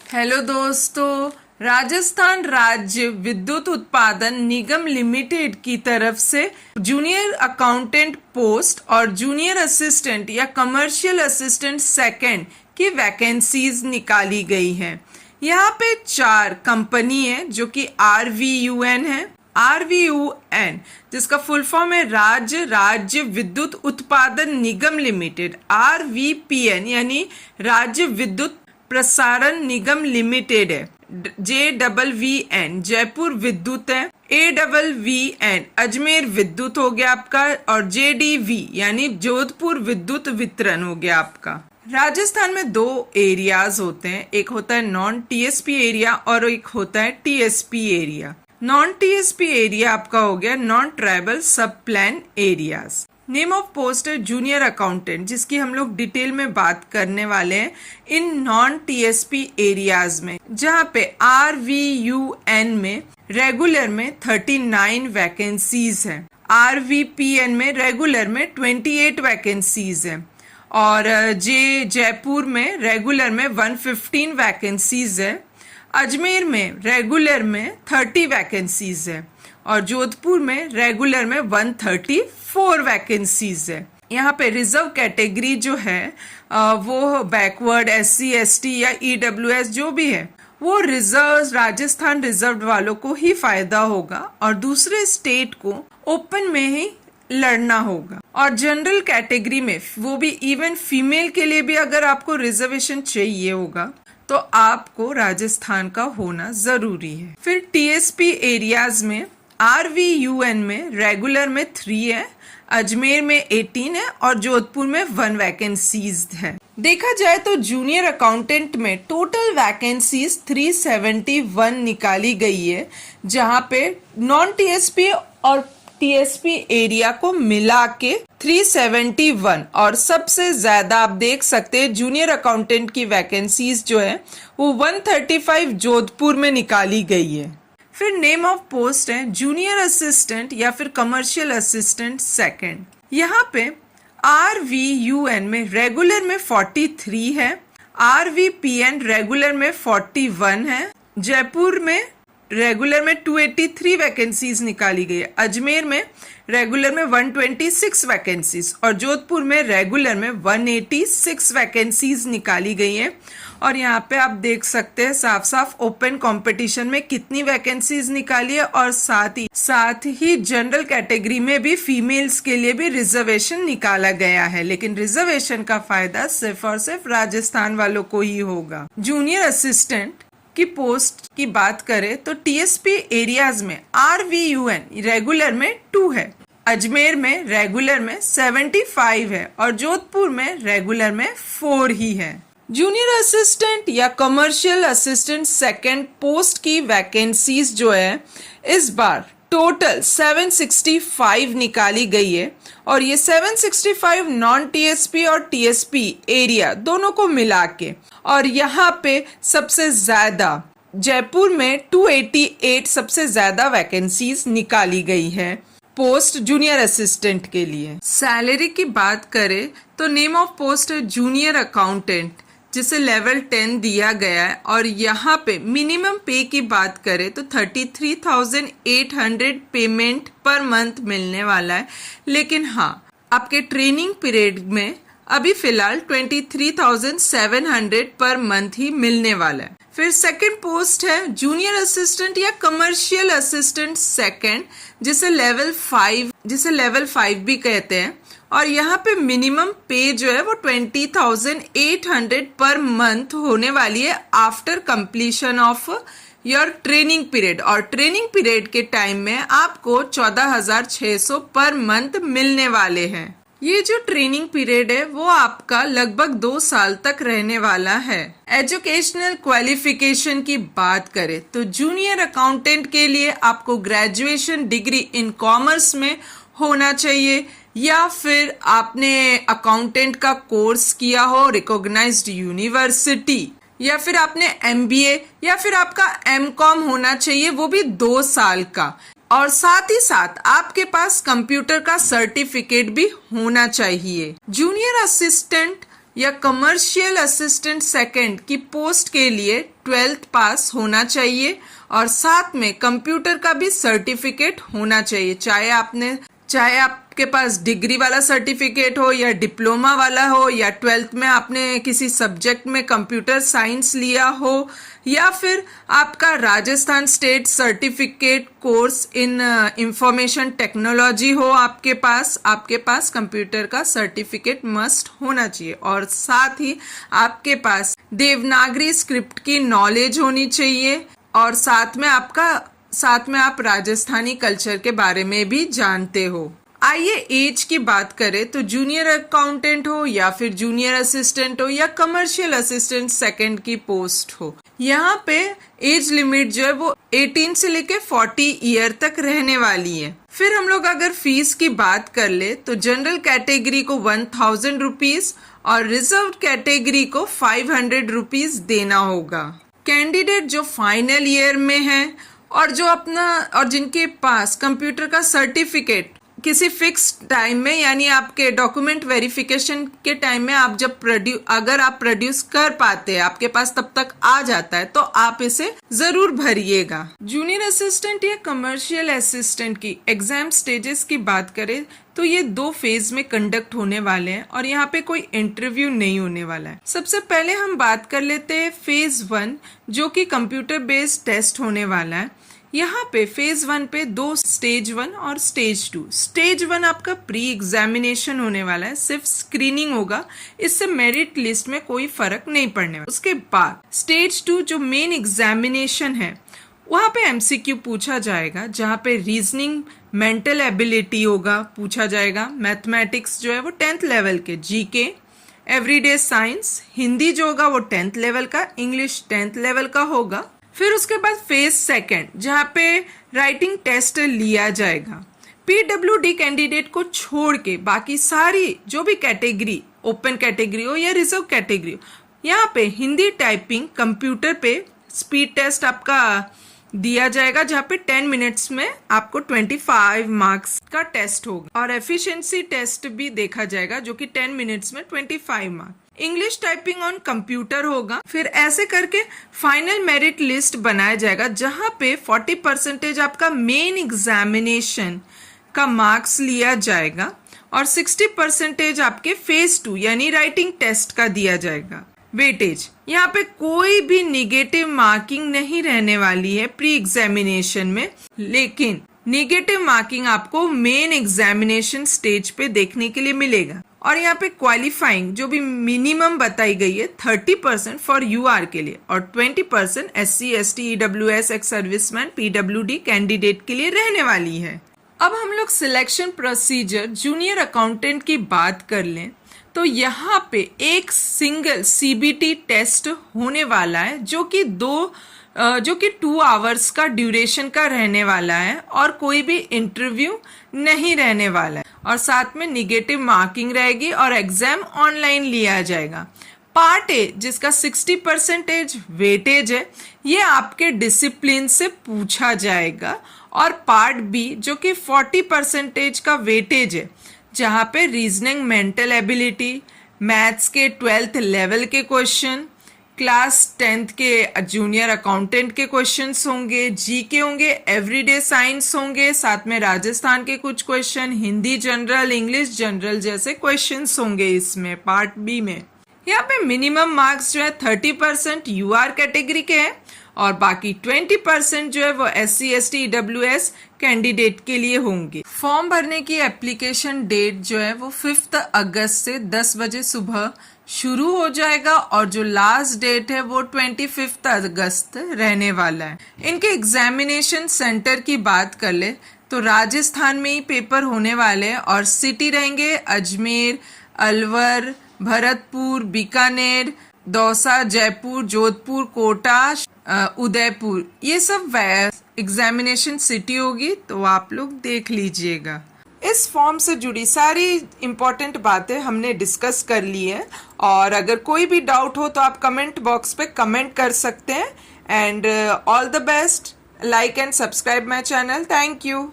Hello दोस्तों, राजस्थान राज्य विद्युत उत्पादन निगम लिमिटेड की तरफ से जूनियर अकाउंटेंट पोस्ट और जूनियर असिस्टेंट या कमर्शियल असिस्टेंट सेकंड की वैकेंसीज निकाली गई हैं। यहाँ पे 4 कंपनी है जो कि RVUN है। RVUN जिसका फुल फॉर्म है राज्य विद्युत उत्पादन निगम लिमिटेड। RVPN यानी राज्य विद्युत प्रसारण निगम लिमिटेड है। JVVN जयपुर विद्युत है। AVVN अजमेर विद्युत हो गया आपका, और JDV यानी जोधपुर विद्युत वितरण हो गया आपका। राजस्थान में 2 एरियाज होते हैं, एक होता है नॉन TSP एरिया और एक होता है TSP area. Non TSP area आपका हो गया नॉन ट्राइबल सब plan areas. Name of post है जूनियर अकाउंटेंट, जिसकी हम लोग डिटेल में बात करने वाले हैं इन नॉन TSP एरियाज में, जहाँ पे RVUN में रेगुलर में 39 वैकेंसीज हैं, RVPN में रेगुलर में 28 वैकेंसीज हैं, और जयपुर में रेगुलर में 115 वैकेंसीज है, अजमेर में रेगुलर में 30 वैकेंसीज है, और जोधपुर में रेगुलर में 134 वैकेंसीज है। यहाँ पे रिजर्व कैटेगरी जो है वो बैकवर्ड SC ST या EWS जो भी है वो रिजर्व राजस्थान रिजर्व वालों को ही फायदा होगा, और दूसरे स्टेट को ओपन में ही लड़ना होगा। और जनरल कैटेगरी में वो भी इवन फीमेल के लिए भी अगर आपको रिजर्वेशन चाहिए होगा तो आपको राजस्थान का होना जरूरी है। फिर TSP एरियाज में RVUN में रेगुलर में 3 है, अजमेर में 18 है, और जोधपुर में 1 वैकेंसीज है। देखा जाए तो जूनियर अकाउंटेंट में टोटल वैकेंसीज 371 निकाली गई है, जहां पे नॉन TSP और TSP एरिया को मिला के 371, और सबसे ज्यादा आप देख सकते हैं जूनियर अकाउंटेंट की वैकेंसीज जो है वो 135 जोधपुर में निकाली गई है। फिर नेम ऑफ पोस्ट है जूनियर असिस्टेंट या फिर कमर्शियल असिस्टेंट सेकंड। यहाँ पे RVUN में रेगुलर में 43 है, RVPN रेगुलर में 41 है, जयपुर में रेगुलर में 283 वैकेंसीज निकाली गई है, अजमेर में रेगुलर में 126 वैकेंसीज, और जोधपुर में रेगुलर में 186 वैकेंसीज निकाली गई है। और यहाँ पे आप देख सकते हैं साफ साफ ओपन कंपटीशन में कितनी वैकेंसीज निकाली है, और साथ ही जनरल कैटेगरी में भी फीमेल्स के लिए भी रिजर्वेशन निकाला गया है, लेकिन रिजर्वेशन का फायदा सिर्फ और सिर्फ राजस्थान वालों को ही होगा। जूनियर असिस्टेंट की पोस्ट की बात करें तो TSP एरियाज में RVUN रेगुलर में 2 है, अजमेर में रेगुलर में 75 है, और जोधपुर में रेगुलर में 4 ही है। जूनियर असिस्टेंट या कमर्शियल असिस्टेंट सेकंड पोस्ट की वैकेंसीज जो है इस बार टोटल 765 निकाली गई है, और ये 765 नॉन TSP और TSP एरिया दोनों को मिला के, और यहाँ पे सबसे ज्यादा जयपुर में 288 सबसे ज्यादा वैकेंसीज निकाली गई है पोस्ट जूनियर असिस्टेंट के लिए। सैलरी की बात करें तो name of post junior accountant, जिसे लेवल 10 दिया गया है, और यहाँ पे मिनिमम पे की बात करें तो 33,800 पेमेंट पर मंथ मिलने वाला है, लेकिन हाँ आपके ट्रेनिंग पीरियड में अभी फिलहाल 23,700 पर मंथ ही मिलने वाला है। फिर सेकंड पोस्ट है जूनियर असिस्टेंट या कमर्शियल असिस्टेंट सेकंड, जिसे लेवल 5 भी कहते हैं, और यहाँ पे मिनिमम पे जो है वो 20,800 पर मंथ होने वाली है after completion of your training period, और ट्रेनिंग पीरियड के टाइम में आपको 14,600 पर मंथ मिलने वाले हैं। ये जो ट्रेनिंग पीरियड है वो आपका लगभग 2 साल तक रहने वाला है। एजुकेशनल क्वालिफिकेशन की बात करें तो जूनियर अकाउंटेंट के लिए आपको ग्रेजुएशन डिग्री इन कॉमर्स में होना चाहिए, या फिर आपने अकाउंटेंट का कोर्स किया हो रिकॉग्नाइज्ड यूनिवर्सिटी, या फिर आपने MBA या फिर आपका MCOM होना चाहिए, वो भी 2 साल का, और साथ ही साथ आपके पास कंप्यूटर का सर्टिफिकेट भी होना चाहिए। जूनियर असिस्टेंट या कमर्शियल असिस्टेंट सेकंड की पोस्ट के लिए 12th पास होना चाहिए और साथ में कंप्यूटर का भी सर्टिफिकेट होना चाहिए, चाहे आपके पास डिग्री वाला सर्टिफिकेट हो या डिप्लोमा वाला हो या 12th में आपने किसी सब्जेक्ट में कंप्यूटर साइंस लिया हो या फिर आपका Rajasthan state certificate course in information technology हो, आपके पास कंप्यूटर का सर्टिफिकेट मस्ट होना चाहिए और साथ ही आपके पास देवनागरी स्क्रिप्ट की नॉलेज होनी चाहिए और साथ में आप राजस्थानी कल्चर के बारे में भी जानते हो। आइए एज की बात करें तो जूनियर अकाउंटेंट हो या फिर जूनियर असिस्टेंट हो या कमर्शियल असिस्टेंट सेकंड की पोस्ट हो, यहाँ पे एज लिमिट जो है वो 18 से लेके 40 ईयर तक रहने वाली है। फिर हम लोग अगर फीस की बात कर ले तो जनरल कैटेगरी को 1000 रुपीज और रिजर्व कैटेगरी को 500 रुपीज देना होगा। कैंडिडेट जो फाइनल ईयर में है और जिनके पास कंप्यूटर का सर्टिफिकेट किसी फिक्स टाइम में यानी आपके डॉक्यूमेंट वेरिफिकेशन के टाइम में अगर आप प्रोड्यूस कर पाते हैं, आपके पास तब तक आ जाता है तो आप इसे जरूर भरिएगा। जूनियर असिस्टेंट या कमर्शियल असिस्टेंट की एग्जाम स्टेजेस की बात करें तो ये 2 फेज में कंडक्ट होने वाले हैं और यहाँ पे कोई इंटरव्यू नहीं होने वाला है। सबसे पहले हम बात कर लेते हैं फेज 1 जो कि कंप्यूटर बेस्ड टेस्ट होने वाला है। यहाँ पे फेज 1 पे 2 स्टेज 1 और स्टेज 2। स्टेज 1 आपका प्री एग्जामिनेशन होने वाला है, सिर्फ स्क्रीनिंग होगा, इससे मेरिट लिस्ट में कोई फर्क नहीं पड़ने वाला। उसके बाद स्टेज 2 जो मेन एग्जामिनेशन है वहाँ पे एमसीक्यू पूछा जाएगा, जहाँ पे रीजनिंग मेंटल एबिलिटी होगा पूछा जाएगा, मैथमेटिक्स जो है वो 10th लेवल के, जीके, एवरीडे साइंस, हिंदी जो होगा वो 10th लेवल का, इंग्लिश 10th लेवल का होगा। फिर उसके बाद फेज 2 जहाँ पे राइटिंग टेस्ट लिया जाएगा। पीडब्ल्यूडी कैंडिडेट को छोड़ के बाकी सारी जो भी कैटेगरी, ओपन कैटेगरी हो या रिजर्व कैटेगरी हो, यहाँ पे हिंदी टाइपिंग कंप्यूटर पे स्पीड टेस्ट आपका दिया जाएगा, जहाँ पे 10 मिनट्स में आपको 25 मार्क्स का टेस्ट होगा और एफिशिएंसी टेस्ट भी देखा जाएगा जो कि 10 मिनट्स में 25 marks. English typing on computer होगा। फिर ऐसे करके फाइनल मेरिट लिस्ट बनाया जाएगा जहां पे 40% आपका मेन एग्जामिनेशन का मार्क्स लिया जाएगा और 60% आपके फेज 2 यानी राइटिंग टेस्ट का दिया जाएगा। वेटेज, यहाँ पे कोई भी निगेटिव मार्किंग नहीं रहने वाली है प्री एग्जामिनेशन में, लेकिन निगेटिव मार्किंग आपको मेन एग्जामिनेशन स्टेज पे देखने के लिए मिलेगा। और यहाँ पे क्वालिफाइंग जो भी मिनिमम बताई गई है 30% फॉर यूआर के लिए और 20% SC, ST, EWS, ex serviceman, PWD candidate के लिए रहने वाली है। अब हम लोग सिलेक्शन प्रोसीजर जूनियर अकाउंटेंट की बात कर लें तो यहाँ पे एक सिंगल CBT टेस्ट होने वाला है जो कि 2 आवर्स का ड्यूरेशन का रहने वाला है और कोई भी इंटरव्यू नहीं रहने वाला है और साथ में निगेटिव मार्किंग रहेगी और एग्जाम ऑनलाइन लिया जाएगा। पार्ट ए जिसका 60% वेटेज है ये आपके डिसिप्लिन से पूछा जाएगा और पार्ट बी जो कि 40% का वेटेज है जहाँ पे रीजनिंग, मेंटल एबिलिटी, मैथ्स के 12th लेवल के क्वेश्चन, क्लास 10th के जूनियर अकाउंटेंट के क्वेश्चंस होंगे, जीके होंगे, एवरीडे साइंस होंगे, साथ में राजस्थान के कुछ question, Hindi general, English general जैसे क्वेश्चंस होंगे इसमें पार्ट बी में। यहाँ पे मिनिमम मार्क्स जो है 30% यूआर कैटेगरी के हैं और बाकी 20% जो है वो SC, ST, EWS कैंडिडेट के लिए होंगे। फॉर्म भरने की एप्लीकेशन डेट जो है वो 5 अगस्त से 10 बजे सुबह शुरू हो जाएगा और जो लास्ट डेट है वो 25 अगस्त रहने वाला है। इनके एग्जामिनेशन सेंटर की बात कर ले तो राजस्थान में ही पेपर होने वाले हैं और सिटी रहेंगे अजमेर, अलवर, भरतपुर, बीकानेर, दौसा, जयपुर, जोधपुर, कोटा, उदयपुर, ये सब एग्जामिनेशन सिटी होगी तो आप लोग देख लीजिएगा। इस फॉर्म से जुड़ी सारी इम्पोर्टेंट बातें हमने डिस्कस कर ली है और अगर कोई भी डाउट हो तो आप कमेंट बॉक्स पे कमेंट कर सकते हैं and all the best, like and subscribe my channel. Thank you.